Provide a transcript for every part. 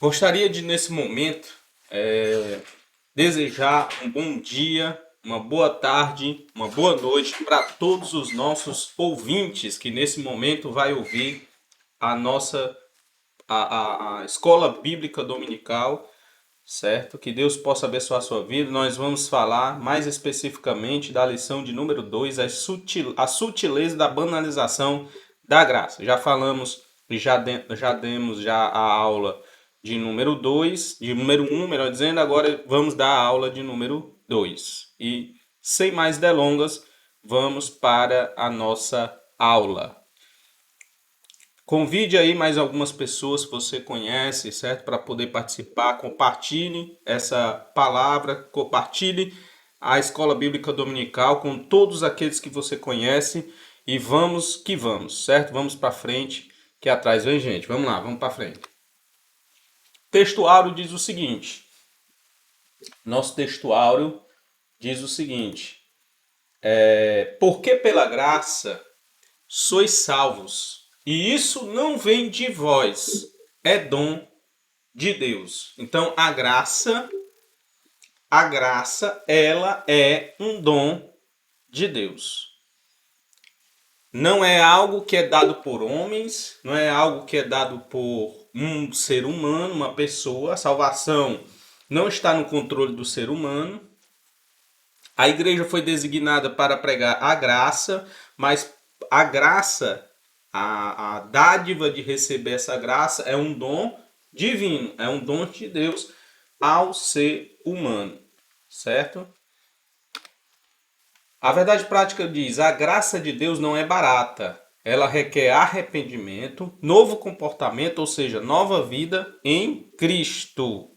Gostaria de, nesse momento, desejar um bom dia, uma boa tarde, uma boa noite para todos os nossos ouvintes que nesse momento vai ouvir a nossa a Escola Bíblica Dominical, certo? Que Deus possa abençoar a sua vida. Nós vamos falar mais especificamente da lição de número 2, a sutileza da banalização da graça. Já falamos e já demos já a aula de número 2, de número 1, melhor dizendo, agora vamos dar a aula de número 2. E sem mais delongas, vamos para a nossa aula. Convide aí mais algumas pessoas que você conhece, certo? Para poder participar. Compartilhe essa palavra, compartilhe a Escola Bíblica Dominical com todos aqueles que você conhece. E vamos que vamos, certo? Vamos para frente, que atrás vem gente. Vamos lá, vamos para frente. Textuário diz o seguinte. Nosso textuário diz o seguinte. Porque pela graça sois salvos. E isso não vem de vós, é dom de Deus. Então a graça, ela é um dom de Deus. Não é algo que é dado por homens, não é algo que é dado por um ser humano, uma pessoa. A salvação não está no controle do ser humano. A igreja foi designada para pregar a graça, mas a graça, a dádiva de receber essa graça é um dom divino, é um dom de Deus ao ser humano, certo? A verdade prática diz, a graça de Deus não é barata, ela requer arrependimento, novo comportamento, ou seja, nova vida em Cristo,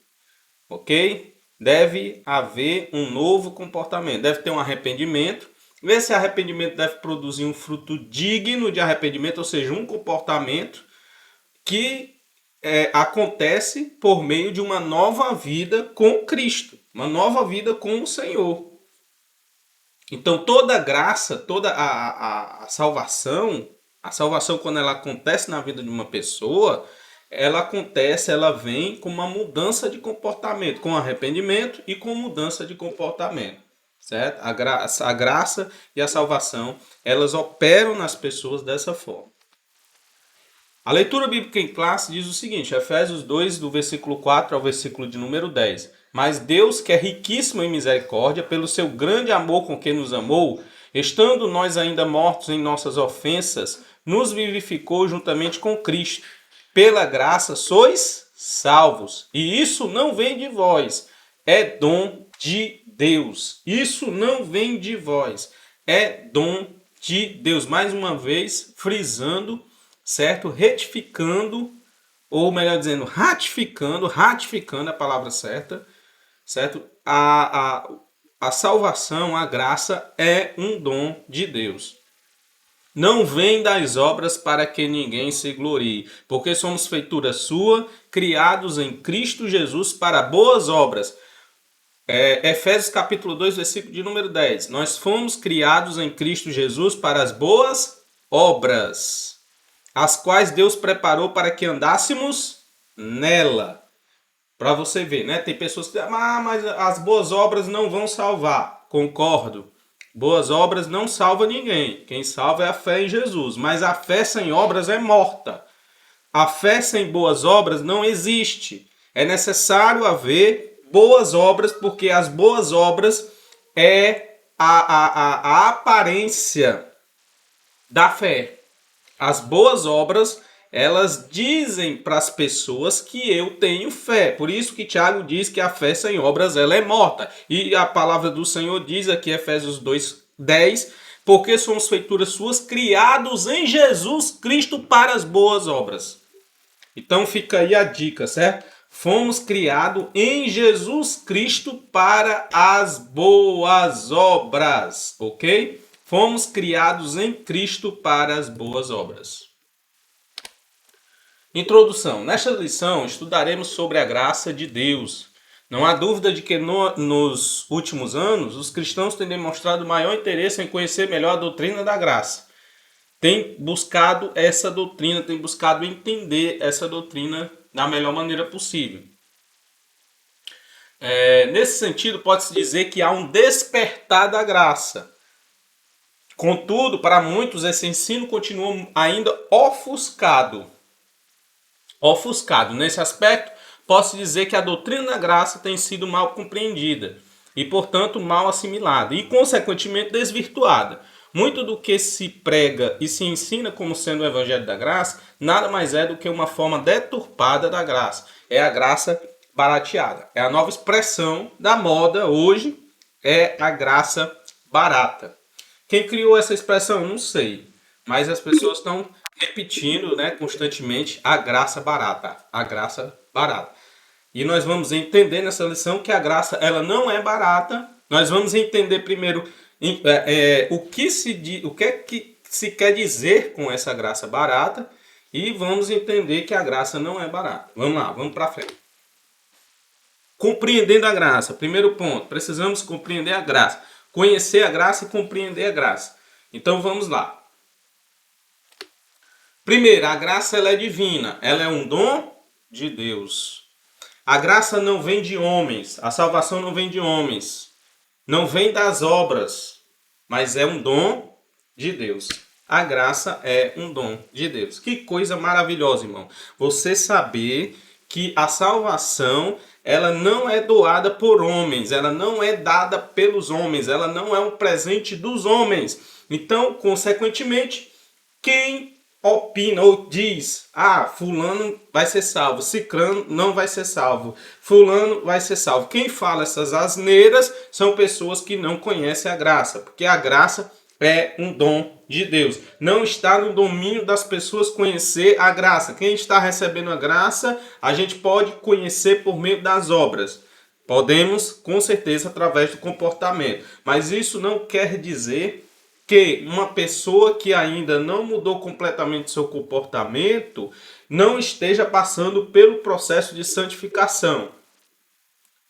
ok? Deve haver um novo comportamento, deve ter um arrependimento. Esse arrependimento deve produzir um fruto digno de arrependimento, ou seja, um comportamento que acontece por meio de uma nova vida com Cristo, uma nova vida com o Senhor. Então toda a graça, toda a salvação quando ela acontece na vida de uma pessoa, ela vem com uma mudança de comportamento, com arrependimento e com mudança de comportamento, certo? A graça e a salvação, elas operam nas pessoas dessa forma. A leitura bíblica em classe diz o seguinte, Efésios 2, do versículo 4 ao versículo de número 10. Mas Deus, que é riquíssimo em misericórdia, pelo seu grande amor com que nos amou, estando nós ainda mortos em nossas ofensas, nos vivificou juntamente com Cristo. Pela graça sois salvos. E isso não vem de vós, é dom de Deus. Isso não vem de vós, é dom de Deus. Mais uma vez, frisando, certo? Retificando, ou melhor dizendo, ratificando a palavra certa, certo? A salvação, a graça é um dom de Deus. Não vem das obras para que ninguém se glorie, porque somos feitura sua, criados em Cristo Jesus para boas obras. Efésios capítulo 2, versículo de número 10. Nós fomos criados em Cristo Jesus para as boas obras, as quais Deus preparou para que andássemos nela. Para você ver, né? Tem pessoas que dizem, mas as boas obras não vão salvar. Concordo. Boas obras não salva ninguém. Quem salva é a fé em Jesus. Mas a fé sem obras é morta. A fé sem boas obras não existe. É necessário haver boas obras, porque as boas obras é a aparência da fé. As boas obras, elas dizem para as pessoas que eu tenho fé. Por isso que Tiago diz que a fé sem obras ela é morta. E a palavra do Senhor diz aqui, Efésios 2:10, porque somos feituras suas, criados em Jesus Cristo para as boas obras. Então fica aí a dica, certo? Fomos criados em Jesus Cristo para as boas obras, ok? Fomos criados em Cristo para as boas obras. Introdução. Nesta lição estudaremos sobre a graça de Deus. Não há dúvida de que nos últimos anos os cristãos têm demonstrado maior interesse em conhecer melhor a doutrina da graça. Tem buscado essa doutrina, tem buscado entender essa doutrina da melhor maneira possível. Nesse sentido, pode-se dizer que há um despertar da graça. Contudo, para muitos, esse ensino continua ainda ofuscado. Nesse aspecto, posso dizer que a doutrina da graça tem sido mal compreendida e, portanto, mal assimilada e, consequentemente, desvirtuada. Muito do que se prega e se ensina como sendo o evangelho da graça nada mais é do que uma forma deturpada da graça. É a graça barateada. É a nova expressão da moda hoje, é a graça barata. Quem criou essa expressão? Não sei. Mas as pessoas estão repetindo, né, constantemente a graça barata. A graça barata. E nós vamos entender nessa lição que a graça ela não é barata. Nós vamos entender primeiro o que se quer dizer com essa graça barata. E vamos entender que a graça não é barata. Vamos lá, vamos para frente. Compreendendo a graça. Primeiro ponto, precisamos compreender a graça. Conhecer a graça e compreender a graça. Então vamos lá. Primeiro, a graça ela é divina. Ela é um dom de Deus. A graça não vem de homens. A salvação não vem de homens. Não vem das obras. Mas é um dom de Deus. A graça é um dom de Deus. Que coisa maravilhosa, irmão. Você saber que a salvação ela não é doada por homens, ela não é dada pelos homens, ela não é um presente dos homens. Então, consequentemente, quem opina ou diz, fulano vai ser salvo, cicrano não vai ser salvo, fulano vai ser salvo. Quem fala essas asneiras são pessoas que não conhecem a graça, porque a graça é um dom de Deus. Não está no domínio das pessoas conhecer a graça. Quem está recebendo a graça, a gente pode conhecer por meio das obras. Podemos, com certeza, através do comportamento. Mas isso não quer dizer que uma pessoa que ainda não mudou completamente seu comportamento não esteja passando pelo processo de santificação.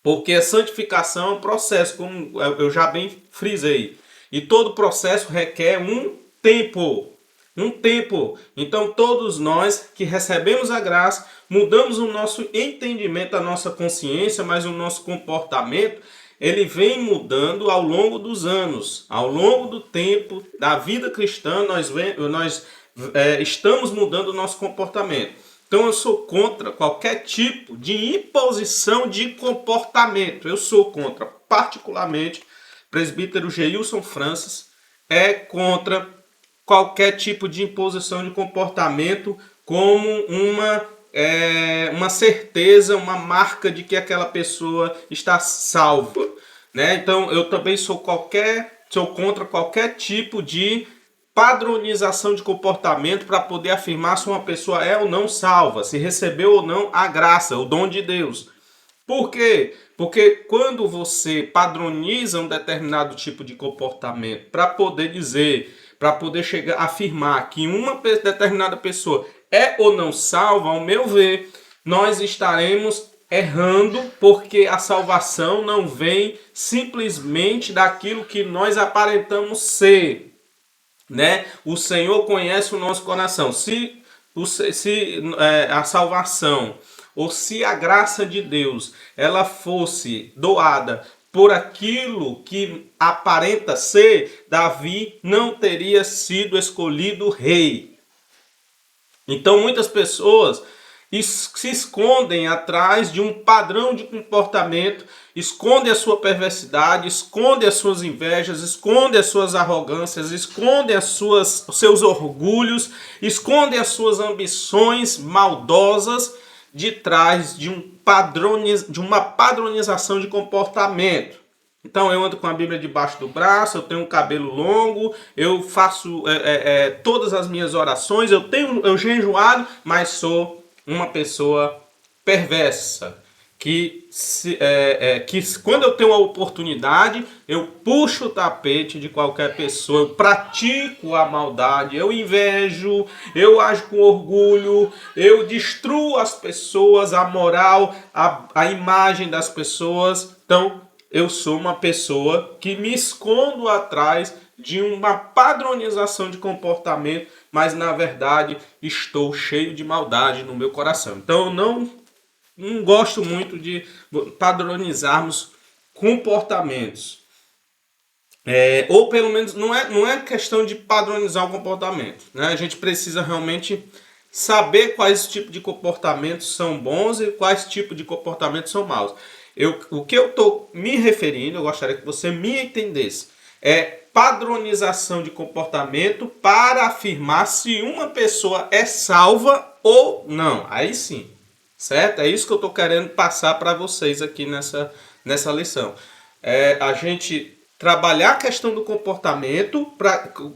Porque a santificação é um processo, como eu já bem frisei. E todo processo requer um tempo. Então todos nós que recebemos a graça, mudamos o nosso entendimento, a nossa consciência, mas o nosso comportamento, ele vem mudando ao longo dos anos. Ao longo do tempo da vida cristã, nós estamos mudando o nosso comportamento. Então eu sou contra qualquer tipo de imposição de comportamento. Eu sou contra, particularmente, presbítero Geilson Francis é contra qualquer tipo de imposição de comportamento como uma certeza, uma marca de que aquela pessoa está salva, né? Então eu também sou contra qualquer tipo de padronização de comportamento para poder afirmar se uma pessoa é ou não salva, se recebeu ou não a graça, o dom de Deus. Por quê? Porque quando você padroniza um determinado tipo de comportamento para poder dizer, para poder chegar a afirmar que uma determinada pessoa é ou não salva, ao meu ver, nós estaremos errando, porque a salvação não vem simplesmente daquilo que nós aparentamos ser, né? O Senhor conhece o nosso coração. Se a salvação ou se a graça de Deus ela fosse doada por aquilo que aparenta ser, Davi não teria sido escolhido rei. Então muitas pessoas se escondem atrás de um padrão de comportamento, escondem a sua perversidade, escondem as suas invejas, escondem as suas arrogâncias, escondem os seus orgulhos, escondem as suas ambições maldosas de trás de uma padronização de comportamento. Então eu ando com a Bíblia debaixo do braço, eu tenho um cabelo longo, eu faço todas as minhas orações, eu jejuado, mas sou uma pessoa perversa. Que quando eu tenho a oportunidade, eu puxo o tapete de qualquer pessoa, eu pratico a maldade, eu invejo, eu ajo com orgulho, eu destruo as pessoas, a moral, a imagem das pessoas. Então, eu sou uma pessoa que me escondo atrás de uma padronização de comportamento, mas na verdade estou cheio de maldade no meu coração. Então eu não gosto muito de padronizarmos comportamentos. Ou pelo menos não é questão de padronizar o comportamento, né? A gente precisa realmente saber quais tipos de comportamentos são bons e quais tipos de comportamentos são maus. O que eu estou me referindo, eu gostaria que você me entendesse, é padronização de comportamento para afirmar se uma pessoa é salva ou não. Aí sim, certo? É isso que eu estou querendo passar para vocês aqui nessa lição. A gente trabalhar a questão do comportamento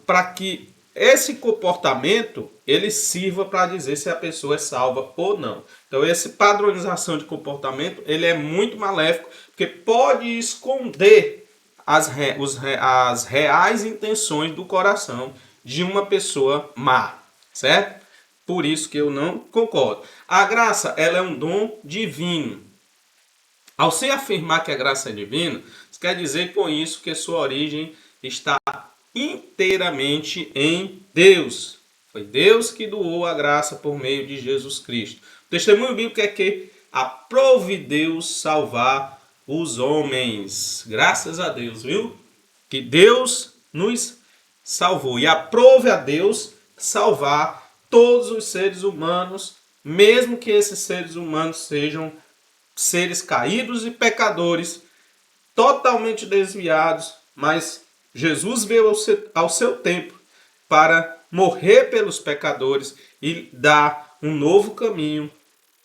para que esse comportamento ele sirva para dizer se a pessoa é salva ou não. Então, essa padronização de comportamento ele é muito maléfico, porque pode esconder as reais intenções do coração de uma pessoa má, certo? Por isso que eu não concordo. A graça ela é um dom divino. Ao se afirmar que a graça é divina, isso quer dizer com isso que sua origem está inteiramente em Deus. Foi Deus que doou a graça por meio de Jesus Cristo. O testemunho bíblico é que aprove Deus salvar os homens. Graças a Deus, viu? Que Deus nos salvou. E aprove a Deus salvar todos os seres humanos, mesmo que esses seres humanos sejam seres caídos e pecadores, totalmente desviados, mas Jesus veio ao seu tempo para morrer pelos pecadores e dar um novo caminho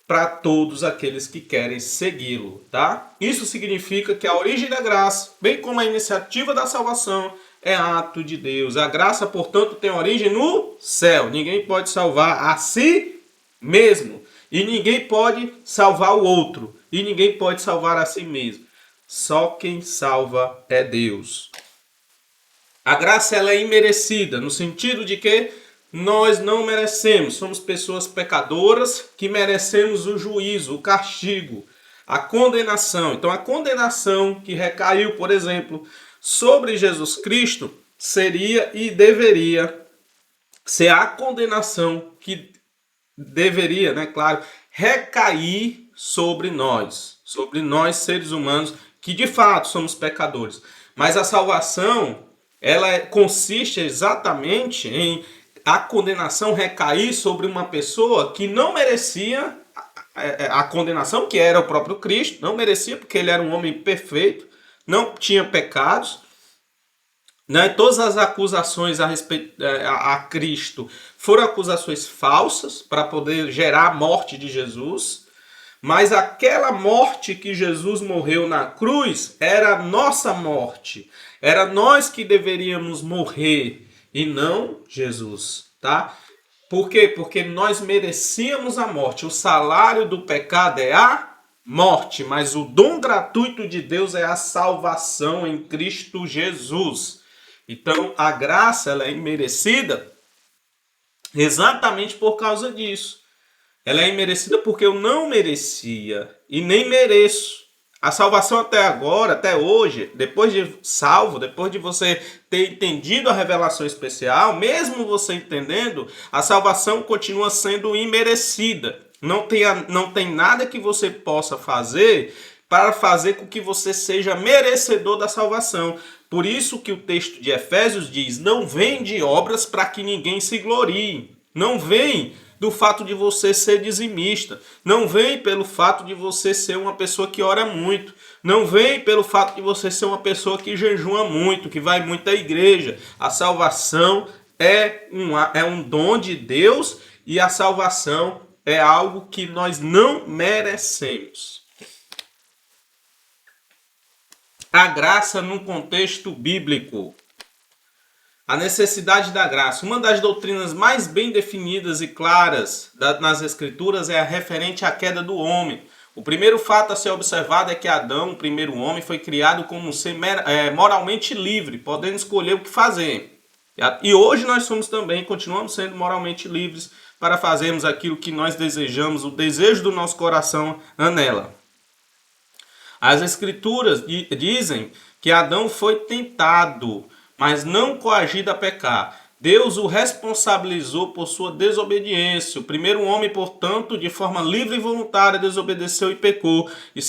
para todos aqueles que querem segui-lo, tá? Isso significa que a origem da graça, bem como a iniciativa da salvação, é ato de Deus. A graça, portanto, tem origem no céu. Ninguém pode salvar a si mesmo. E ninguém pode salvar o outro. E ninguém pode salvar a si mesmo. Só quem salva é Deus. A graça ela é imerecida, no sentido de que nós não merecemos. Somos pessoas pecadoras que merecemos o juízo, o castigo, a condenação. Então a condenação que recaiu, por exemplo, sobre Jesus Cristo seria e deveria ser a condenação que deveria, né, claro, recair sobre nós seres humanos, que de fato somos pecadores. Mas a salvação, ela consiste exatamente em a condenação recair sobre uma pessoa que não merecia a condenação, que era o próprio Cristo, não merecia porque ele era um homem perfeito, não tinha pecados, né? Todas as acusações a Cristo foram acusações falsas para poder gerar a morte de Jesus, mas aquela morte que Jesus morreu na cruz era a nossa morte, era nós que deveríamos morrer e não Jesus, tá? Por quê? Porque nós merecíamos a morte. O salário do pecado é a morte, mas o dom gratuito de Deus é a salvação em Cristo Jesus. Então, a graça ela é imerecida exatamente por causa disso. Ela é imerecida porque eu não merecia e nem mereço. A salvação até agora, até hoje, depois de salvo, depois de você ter entendido a revelação especial, mesmo você entendendo, a salvação continua sendo imerecida. Não tem nada que você possa fazer para fazer com que você seja merecedor da salvação. Por isso que o texto de Efésios diz, não vem de obras para que ninguém se glorie. Não vem do fato de você ser dizimista. Não vem pelo fato de você ser uma pessoa que ora muito. Não vem pelo fato de você ser uma pessoa que jejua muito, que vai muito à igreja. A salvação é um dom de Deus e a salvação é algo que nós não merecemos. A graça no contexto bíblico. A necessidade da graça. Uma das doutrinas mais bem definidas e claras nas Escrituras é a referente à queda do homem. O primeiro fato a ser observado é que Adão, o primeiro homem, foi criado como um ser moralmente livre, podendo escolher o que fazer. E hoje nós somos também, continuamos sendo moralmente livres para fazermos aquilo que nós desejamos, o desejo do nosso coração anela. As Escrituras dizem que Adão foi tentado, mas não coagido a pecar. Deus o responsabilizou por sua desobediência. O primeiro homem, portanto, de forma livre e voluntária, desobedeceu e pecou. E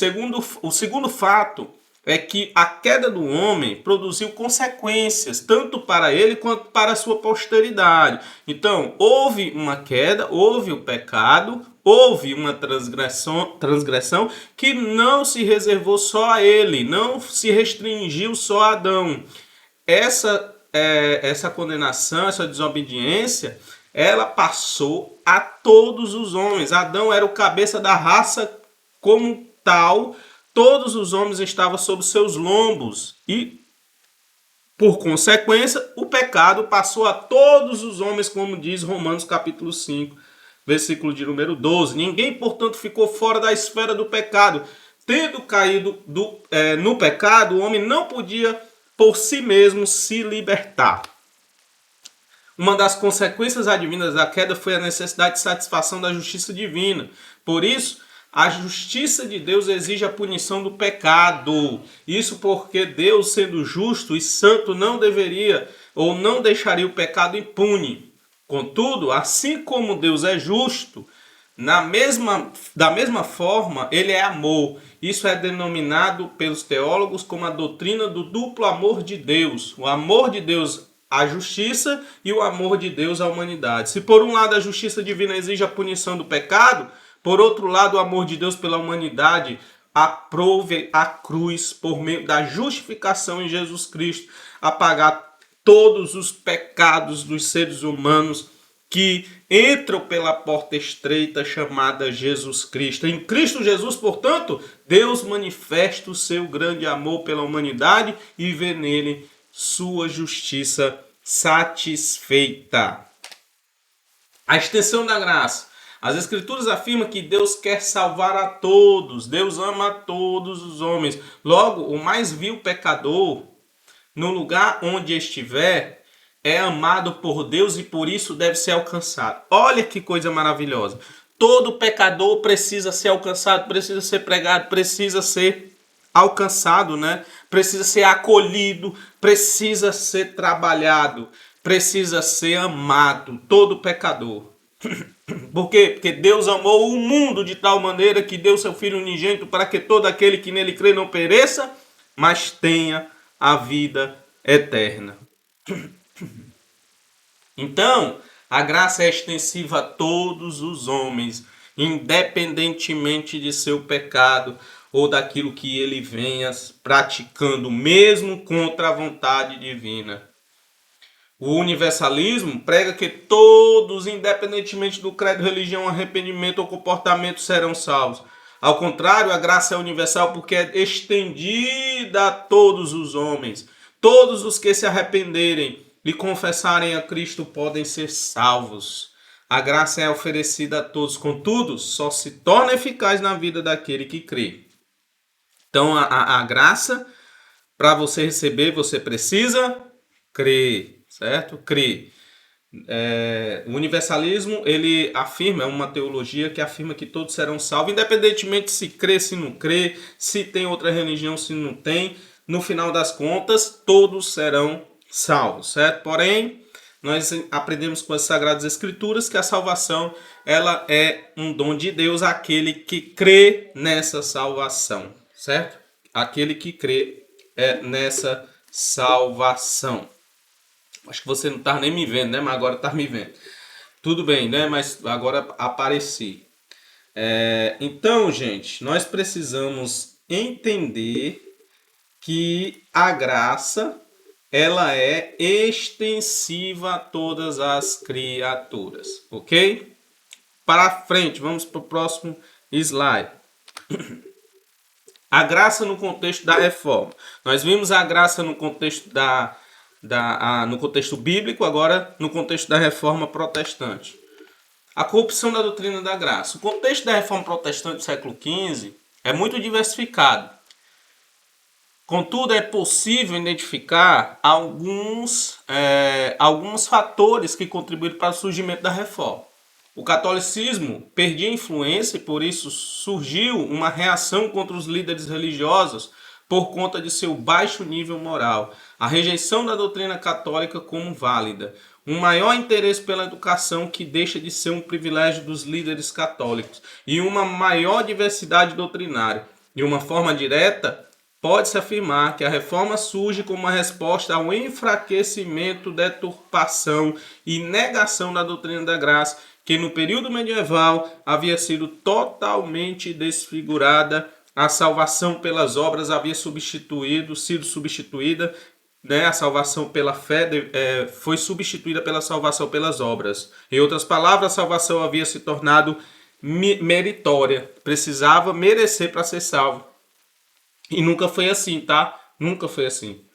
o segundo fato é que a queda do homem produziu consequências, tanto para ele quanto para a sua posteridade. Então, houve uma queda, houve o pecado, houve uma transgressão que não se reservou só a ele, não se restringiu só a Adão. Essa condenação, essa desobediência, ela passou a todos os homens. Adão era o cabeça da raça como tal. Todos os homens estavam sob seus lombos e, por consequência, o pecado passou a todos os homens, como diz Romanos capítulo 5, versículo de número 12. Ninguém, portanto, ficou fora da esfera do pecado. Tendo caído no pecado, o homem não podia por si mesmo se libertar. Uma das consequências advindas da queda foi a necessidade de satisfação da justiça divina. Por isso, a justiça de Deus exige a punição do pecado. Isso porque Deus, sendo justo e santo, não deveria ou não deixaria o pecado impune. Contudo, assim como Deus é justo, da mesma forma, ele é amor. Isso é denominado pelos teólogos como a doutrina do duplo amor de Deus. O amor de Deus à justiça e o amor de Deus à humanidade. Se por um lado a justiça divina exige a punição do pecado, por outro lado, o amor de Deus pela humanidade aprove a cruz por meio da justificação em Jesus Cristo, a pagar todos os pecados dos seres humanos que entram pela porta estreita chamada Jesus Cristo. Em Cristo Jesus, portanto, Deus manifesta o seu grande amor pela humanidade e vê nele sua justiça satisfeita. A extensão da graça. As Escrituras afirmam que Deus quer salvar a todos. Deus ama a todos os homens. Logo, o mais vil pecador, no lugar onde estiver, é amado por Deus e por isso deve ser alcançado. Olha que coisa maravilhosa. Todo pecador precisa ser alcançado, precisa ser pregado, precisa ser alcançado, né? Precisa ser acolhido, precisa ser trabalhado, precisa ser amado. Todo pecador. Por quê? Porque Deus amou o mundo de tal maneira que deu seu Filho unigênito para que todo aquele que nele crê não pereça, mas tenha a vida eterna. Então, a graça é extensiva a todos os homens, independentemente de seu pecado ou daquilo que ele venha praticando, mesmo contra a vontade divina. O universalismo prega que todos, independentemente do credo, religião, arrependimento ou comportamento, serão salvos. Ao contrário, a graça é universal porque é estendida a todos os homens. Todos os que se arrependerem e confessarem a Cristo podem ser salvos. A graça é oferecida a todos, contudo, só se torna eficaz na vida daquele que crê. Então, a graça, para você receber, você precisa crer. Certo? Crer. O universalismo, ele afirma, é uma teologia que afirma que todos serão salvos, independentemente se crê, se não crê, se tem outra religião, se não tem. No final das contas, todos serão salvos, certo? Porém, nós aprendemos com as Sagradas Escrituras que a salvação, ela é um dom de Deus àquele que crê nessa salvação, certo? Aquele que crê nessa salvação. Acho que você não está nem me vendo, né? Mas agora está me vendo. Tudo bem, né? Mas agora apareci. Então, gente, nós precisamos entender que a graça, ela é extensiva a todas as criaturas, ok? Para frente, vamos para o próximo slide. A graça no contexto da reforma. Nós vimos a graça no contexto no contexto bíblico, agora no contexto da reforma protestante. A corrupção da doutrina da graça. O contexto da reforma protestante do século XV é muito diversificado. Contudo, é possível identificar alguns fatores que contribuíram para o surgimento da reforma. O catolicismo perdia influência e por isso surgiu uma reação contra os líderes religiosos por conta de seu baixo nível moral, a rejeição da doutrina católica como válida, um maior interesse pela educação que deixa de ser um privilégio dos líderes católicos e uma maior diversidade doutrinária. De uma forma direta, pode-se afirmar que a reforma surge como uma resposta ao enfraquecimento, deturpação e negação da doutrina da graça, que no período medieval havia sido totalmente desfigurada. A salvação pelas obras havia sido substituída, né? A salvação pela fé foi substituída pela salvação pelas obras. Em outras palavras, a salvação havia se tornado meritória, precisava merecer para ser salvo. E nunca foi assim, tá? Nunca foi assim.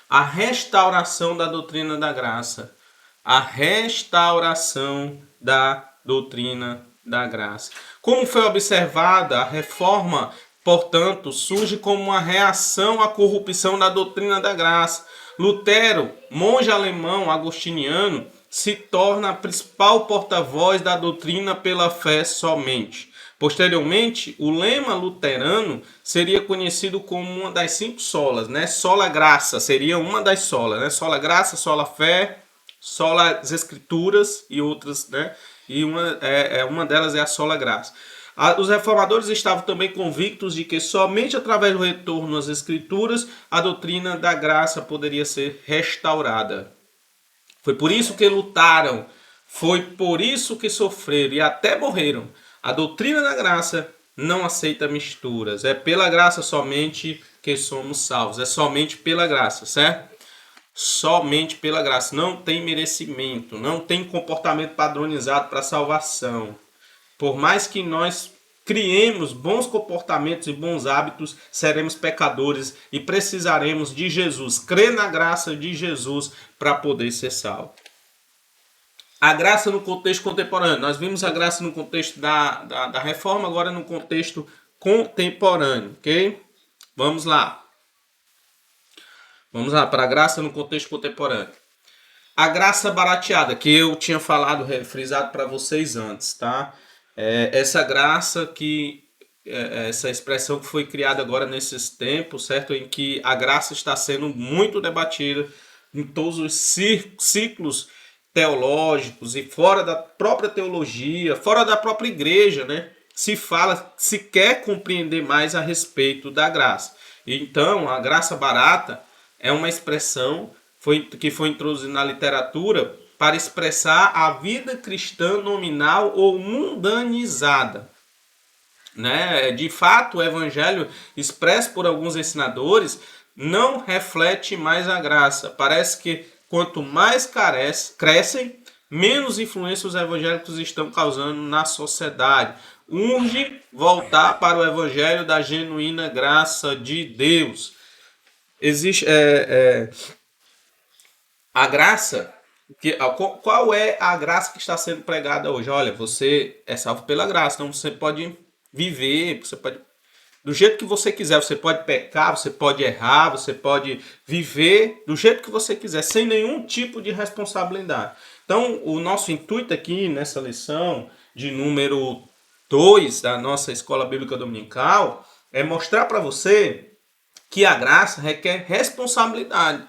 A restauração da doutrina da graça. A restauração da doutrina da graça. Como foi observada, a reforma, portanto, surge como uma reação à corrupção da doutrina da graça. Lutero, monge alemão agostiniano, se torna a principal porta-voz da doutrina pela fé somente. Posteriormente, o lema luterano seria conhecido como uma das 5 solas, né? Sola graça seria uma das solas, né? Sola graça, sola fé, sola as escrituras e outras, né? E uma delas é a sola graça. Os reformadores estavam também convictos de que somente através do retorno às escrituras a doutrina da graça poderia ser restaurada. Foi por isso que lutaram, foi por isso que sofreram e até morreram. A doutrina da graça não aceita misturas. É pela graça somente que somos salvos. É somente pela graça, certo? Somente pela graça. Não tem merecimento. Não tem comportamento padronizado para salvação. Por mais que nós criemos bons comportamentos e bons hábitos, seremos pecadores e precisaremos de Jesus. Crer na graça de Jesus para poder ser salvo. A graça no contexto contemporâneo. Nós vimos a graça no contexto da reforma, agora no contexto contemporâneo, ok? Vamos lá. Vamos lá para a graça no contexto contemporâneo. A graça barateada, que eu tinha falado, frisado para vocês antes, tá? Essa graça essa expressão que foi criada agora nesses tempos, certo? Em que a graça está sendo muito debatida em todos os ciclos teológicos e fora da própria teologia, fora da própria igreja, né? Se quer compreender mais a respeito da graça. Então, a graça barata é uma expressão que foi introduzida na literatura para expressar a vida cristã nominal ou mundanizada. Né? De fato, o evangelho expresso por alguns ensinadores não reflete mais a graça. Parece que quanto mais crescem, menos influência os evangélicos estão causando na sociedade. Urge voltar para o evangelho da genuína graça de Deus. Existe a graça. Qual é a graça que está sendo pregada hoje? Olha, você é salvo pela graça, então você pode viver, você pode do jeito que você quiser, você pode pecar, você pode errar, você pode viver do jeito que você quiser, sem nenhum tipo de responsabilidade. Então, o nosso intuito aqui nessa lição de número 2 da nossa Escola Bíblica Dominical é mostrar para você que a graça requer responsabilidade.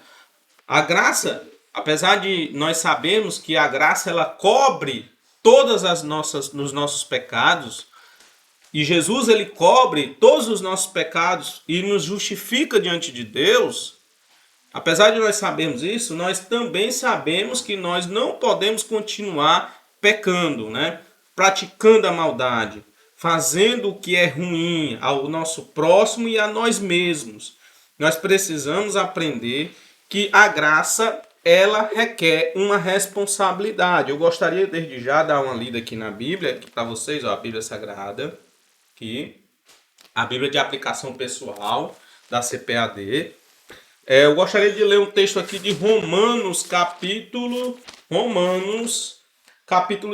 A graça, apesar de nós sabermos que a graça ela cobre todas os nossos pecados, e Jesus ele cobre todos os nossos pecados e nos justifica diante de Deus. Apesar de nós sabermos isso, nós também sabemos que nós não podemos continuar pecando, né? Praticando a maldade, fazendo o que é ruim ao nosso próximo e a nós mesmos. Nós precisamos aprender que a graça ela requer uma responsabilidade. Eu gostaria desde já de dar uma lida aqui na Bíblia, para vocês, ó, a Bíblia Sagrada. Aqui, a Bíblia de aplicação pessoal da CPAD. Eu gostaria de ler um texto aqui de Romanos, capítulo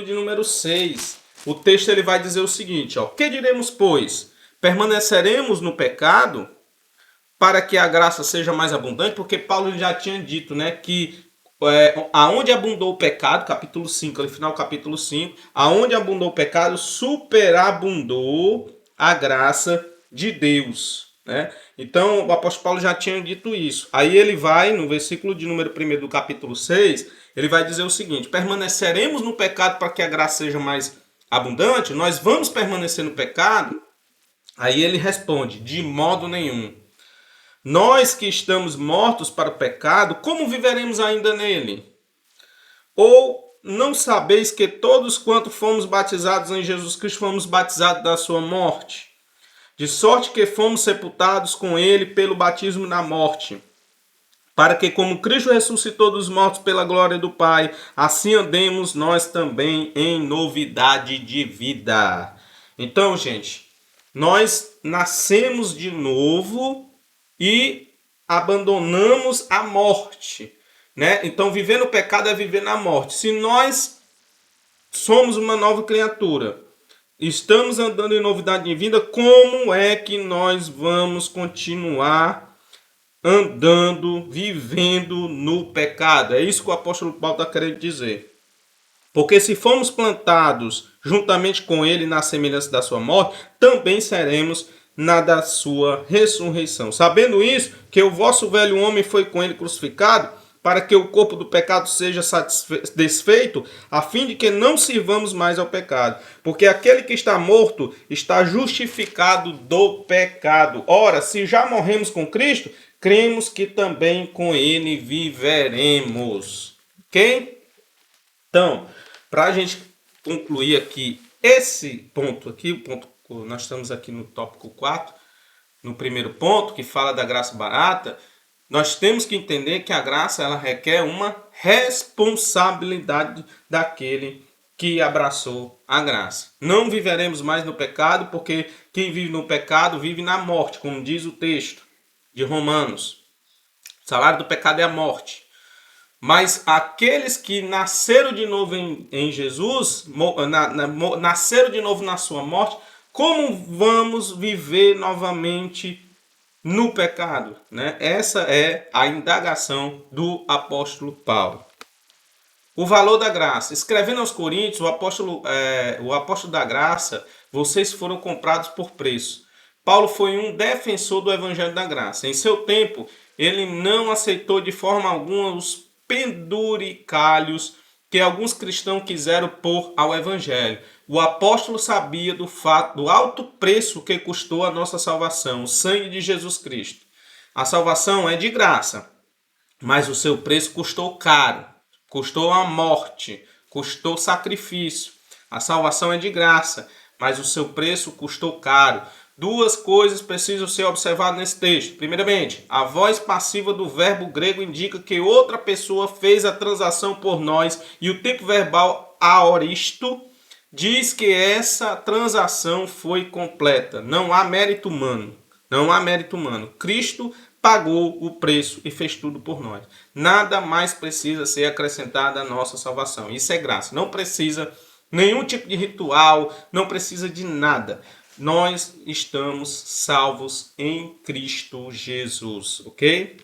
de número 6. O texto ele vai dizer o seguinte, ó: que diremos, pois? Permaneceremos no pecado para que a graça seja mais abundante? Porque Paulo já tinha dito, né, que aonde abundou o pecado, capítulo 5, ali final do capítulo 5, aonde abundou o pecado, superabundou a graça de Deus. né? Então, o apóstolo Paulo já tinha dito isso. Aí ele vai, no versículo de número 1 do capítulo 6, ele vai dizer o seguinte: permaneceremos no pecado para que a graça seja mais abundante? Nós vamos permanecer no pecado? Aí ele responde: de modo nenhum. Nós que estamos mortos para o pecado, como viveremos ainda nele? Ou não sabeis que todos quanto fomos batizados em Jesus Cristo fomos batizados da sua morte? De sorte que fomos sepultados com ele pelo batismo na morte, para que, como Cristo ressuscitou dos mortos pela glória do Pai, assim andemos nós também em novidade de vida. Então, gente, nós nascemos de novo e abandonamos a morte, né? Então, viver no pecado é viver na morte. Se nós somos uma nova criatura, estamos andando em novidade de vida, como é que nós vamos continuar andando, vivendo no pecado? É isso que o apóstolo Paulo está querendo dizer. Porque se fomos plantados juntamente com ele na semelhança da sua morte, também seremos na da sua ressurreição. Sabendo isso, que o vosso velho homem foi com ele crucificado, para que o corpo do pecado seja desfeito, a fim de que não sirvamos mais ao pecado. Porque aquele que está morto está justificado do pecado. Ora, se já morremos com Cristo, cremos que também com ele viveremos. Ok? Então, para a gente concluir aqui esse ponto aqui, nós estamos aqui no tópico 4, no primeiro ponto, que fala da graça barata. Nós temos que entender que a graça ela requer uma responsabilidade daquele que abraçou a graça. Não viveremos mais no pecado, porque quem vive no pecado vive na morte, como diz o texto de Romanos. O salário do pecado é a morte. Mas aqueles que nasceram de novo em Jesus, nasceram de novo na sua morte, como vamos viver novamente no pecado, né? Essa é a indagação do apóstolo Paulo. O valor da graça. Escrevendo aos Coríntios, o apóstolo da graça, vocês foram comprados por preço. Paulo foi um defensor do evangelho da graça. Em seu tempo, ele não aceitou de forma alguma os penduricalhos que alguns cristãos quiseram pôr ao evangelho. O apóstolo sabia do fato, do alto preço que custou a nossa salvação, o sangue de Jesus Cristo. A salvação é de graça, mas o seu preço custou caro, custou a morte, custou sacrifício. A salvação é de graça, mas o seu preço custou caro. Duas coisas precisam ser observadas nesse texto. Primeiramente, a voz passiva do verbo grego indica que outra pessoa fez a transação por nós, e o tempo verbal aoristo diz que essa transação foi completa. Não há mérito humano. Não há mérito humano. Cristo pagou o preço e fez tudo por nós. Nada mais precisa ser acrescentado à nossa salvação. Isso é graça. Não precisa nenhum tipo de ritual, não precisa de nada. Nós estamos salvos em Cristo Jesus, ok?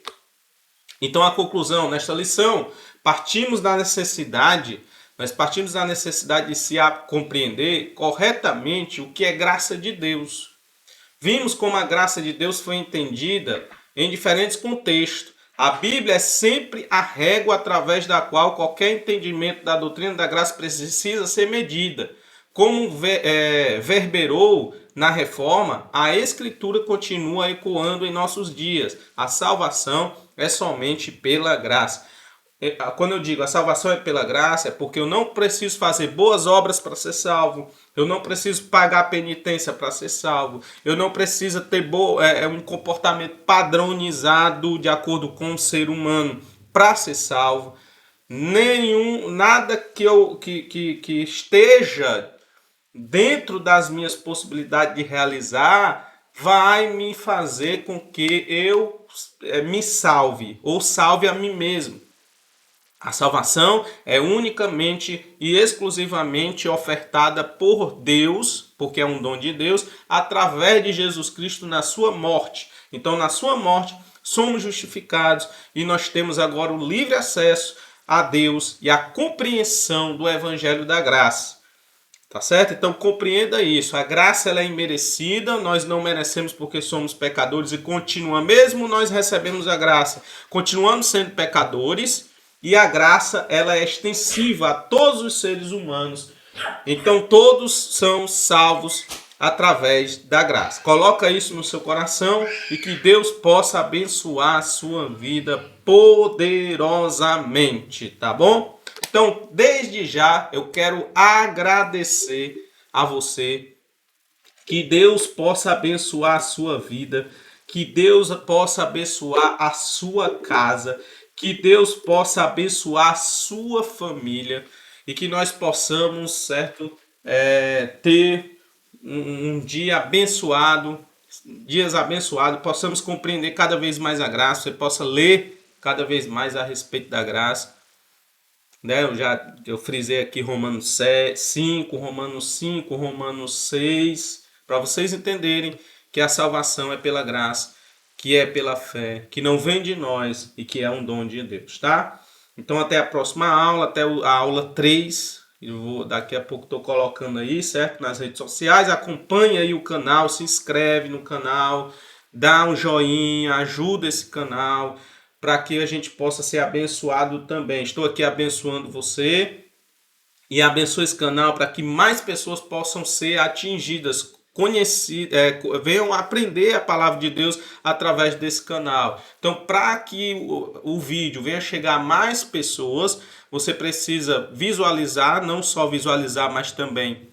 Então a conclusão nesta lição, nós partimos da necessidade de se compreender corretamente o que é graça de Deus. Vimos como a graça de Deus foi entendida em diferentes contextos. A Bíblia é sempre a régua através da qual qualquer entendimento da doutrina da graça precisa ser medida. Como verberou na Reforma, a Escritura continua ecoando em nossos dias. A salvação é somente pela graça. Quando eu digo a salvação é pela graça, é porque eu não preciso fazer boas obras para ser salvo. Eu não preciso pagar penitência para ser salvo. Eu não preciso ter um comportamento padronizado de acordo com o ser humano para ser salvo. Nada que esteja dentro das minhas possibilidades de realizar vai me fazer com que eu me salve ou salve a mim mesmo. A salvação é unicamente e exclusivamente ofertada por Deus, porque é um dom de Deus, através de Jesus Cristo na sua morte. Então, na sua morte, somos justificados e nós temos agora o livre acesso a Deus e a compreensão do Evangelho da Graça. Tá certo? Então compreenda isso. A graça ela é imerecida, nós não merecemos porque somos pecadores e continua, mesmo nós recebemos a graça, continuamos sendo pecadores, e a graça ela é extensiva a todos os seres humanos. Então todos são salvos através da graça. Coloca isso no seu coração e que Deus possa abençoar a sua vida poderosamente, tá bom? Então, desde já, eu quero agradecer a você, que Deus possa abençoar a sua vida, que Deus possa abençoar a sua casa, que Deus possa abençoar a sua família e que nós possamos, certo, ter um dia abençoado, dias abençoados, possamos compreender cada vez mais a graça, você possa ler cada vez mais a respeito da graça. Né? Eu frisei aqui Romanos 5, Romanos 5, Romanos 6, para vocês entenderem que a salvação é pela graça, que é pela fé, que não vem de nós e que é um dom de Deus, tá? Então até a próxima aula, até a aula 3, daqui a pouco estou colocando aí, certo? Nas redes sociais, acompanhe aí o canal, se inscreve no canal, dá um joinha, ajuda esse canal, para que a gente possa ser abençoado também. Estou aqui abençoando você e abençoe esse canal para que mais pessoas possam ser atingidas, conhecidas, venham aprender a palavra de Deus através desse canal. Então, para que o vídeo venha chegar a mais pessoas, você precisa visualizar, não só visualizar, mas também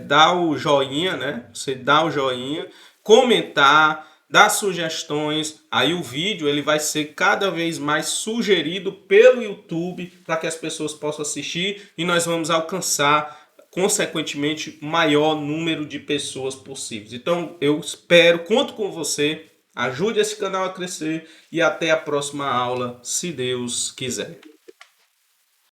dar o joinha, né? Você dá o joinha, comentar, dar sugestões, aí o vídeo ele vai ser cada vez mais sugerido pelo YouTube para que as pessoas possam assistir e nós vamos alcançar, consequentemente, o maior número de pessoas possíveis. Então eu espero, conto com você, ajude esse canal a crescer e até a próxima aula, se Deus quiser.